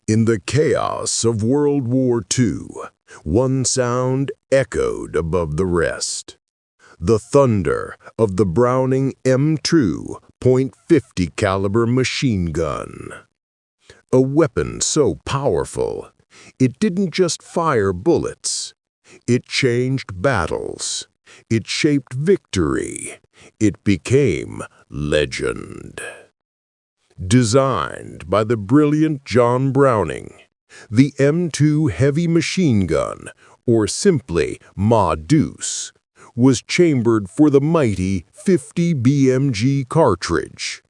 In the chaos of World War II, one sound echoed above the rest. The thunder of the Browning M2.50 caliber machine gun. A weapon so powerful, it didn't just fire bullets. It changed battles. It shaped victory. It became legend. Designed by the brilliant John Browning, the M2 heavy machine gun, or simply Ma Deuce, was chambered for the mighty 50 BMG cartridge.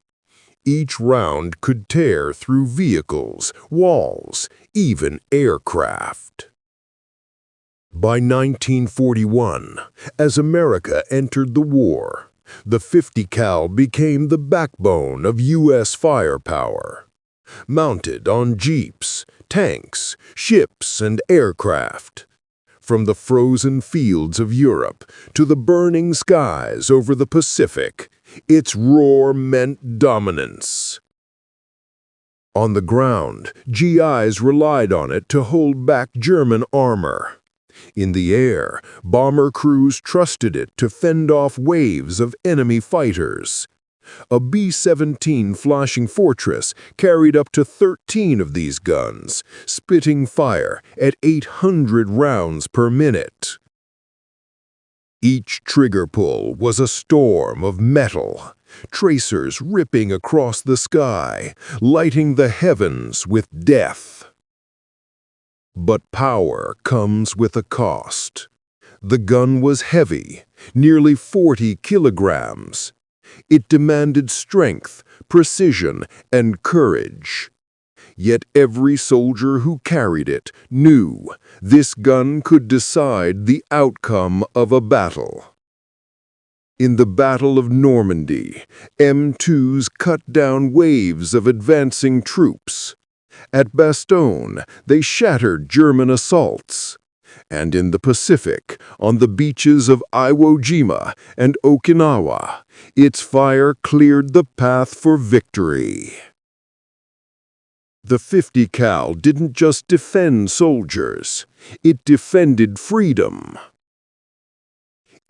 Each round could tear through vehicles, walls, even aircraft. By 1941, as America entered the war, the 50 cal became the backbone of U.S. firepower. Mounted on jeeps, tanks, ships, and aircraft. From the frozen fields of Europe to the burning skies over the Pacific, its roar meant dominance. On the ground, GIs relied on it to hold back German armor. In the air, bomber crews trusted it to fend off waves of enemy fighters. A B-17 Flying Fortress carried up to 13 of these guns, spitting fire at 800 rounds per minute. Each trigger pull was a storm of metal, tracers ripping across the sky, lighting the heavens with death. But power comes with a cost. The gun was heavy, nearly 40 kilograms. It demanded strength, precision, and courage. Yet every soldier who carried it knew this gun could decide the outcome of a battle. In the Battle of Normandy, M2s cut down waves of advancing troops. At Bastogne, they shattered German assaults. And in the Pacific, on the beaches of Iwo Jima and Okinawa, its fire cleared the path for victory. The 50 cal didn't just defend soldiers, it defended freedom.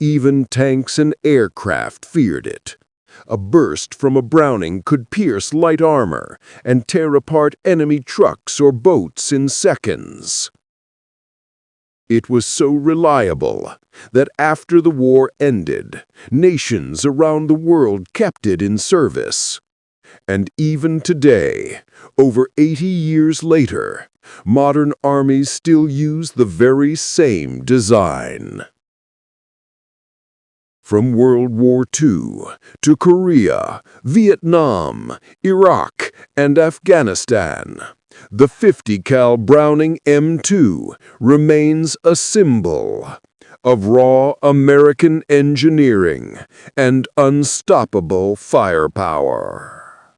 Even tanks and aircraft feared it. A burst from a Browning could pierce light armor and tear apart enemy trucks or boats in seconds. It was so reliable that after the war ended, nations around the world kept it in service. And even today, over 80 years later, modern armies still use the very same design. From World War II to Korea, Vietnam, Iraq, and Afghanistan, the 50 cal Browning M2 remains a symbol of raw American engineering and unstoppable firepower.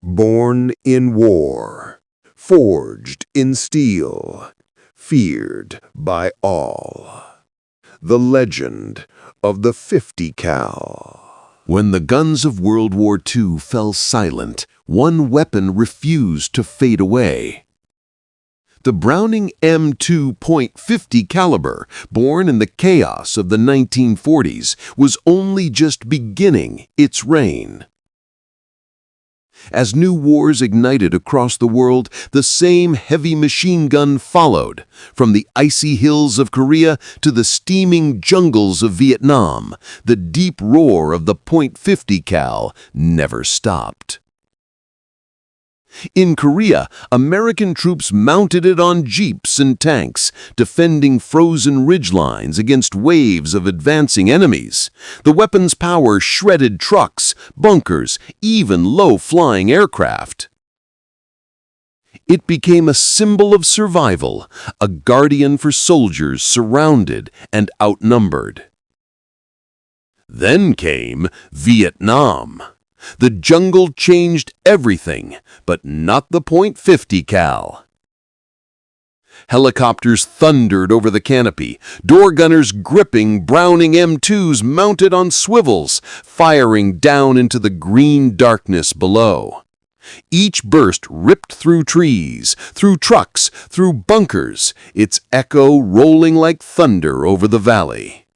Born in war, forged in steel, feared by all. The legend of the 50 cal. When the guns of World War II fell silent, one weapon refused to fade away. The Browning M2.50 caliber, born in the chaos of the 1940s, was only just beginning its reign. As new wars ignited across the world, the same heavy machine gun followed. From the icy hills of Korea to the steaming jungles of Vietnam, the deep roar of the .50 cal never stopped. In Korea, American troops mounted it on jeeps and tanks, defending frozen ridgelines against waves of advancing enemies. The weapon's power shredded trucks, bunkers, even low-flying aircraft. It became a symbol of survival, a guardian for soldiers surrounded and outnumbered. Then came Vietnam. The jungle changed everything, but not the .50 cal. Helicopters thundered over the canopy, door gunners gripping Browning M2s mounted on swivels, firing down into the green darkness below. Each burst ripped through trees, through trucks, through bunkers, its echo rolling like thunder over the valley.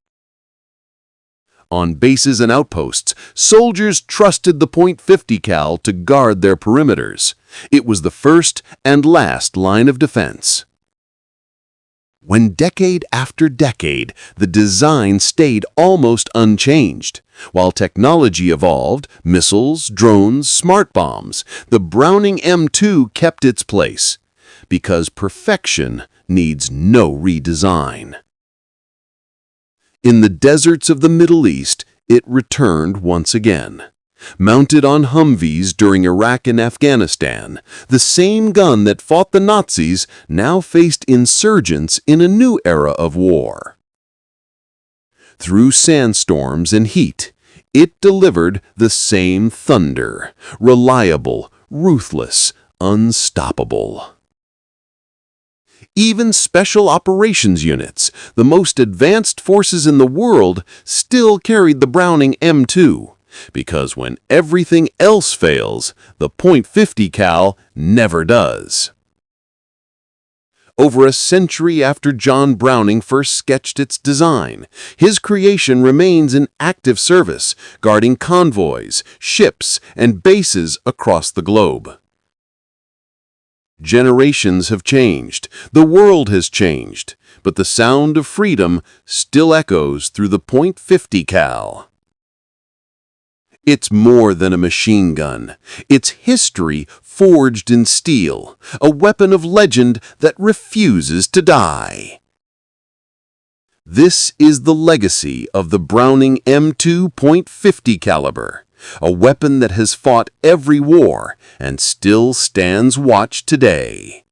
On bases and outposts, soldiers trusted the .50 cal to guard their perimeters. It was the first and last line of defense. When decade after decade, the design stayed almost unchanged. While technology evolved, missiles, drones, smart bombs, the Browning M2 kept its place, because perfection needs no redesign. In the deserts of the Middle East, it returned once again. Mounted on Humvees during Iraq and Afghanistan, the same gun that fought the Nazis now faced insurgents in a new era of war. Through sandstorms and heat, it delivered the same thunder, reliable, ruthless, unstoppable. Even special operations units, the most advanced forces in the world, still carried the Browning M2. Because when everything else fails, the .50 cal never does. Over a century after John Browning first sketched its design, his creation remains in active service, guarding convoys, ships, and bases across the globe. Generations have changed, the world has changed, but the sound of freedom still echoes through the .50 cal. It's more than a machine gun. It's history forged in steel, a weapon of legend that refuses to die. This is the legacy of the Browning M2 .50 caliber, a weapon that has fought every war and still stands watch today.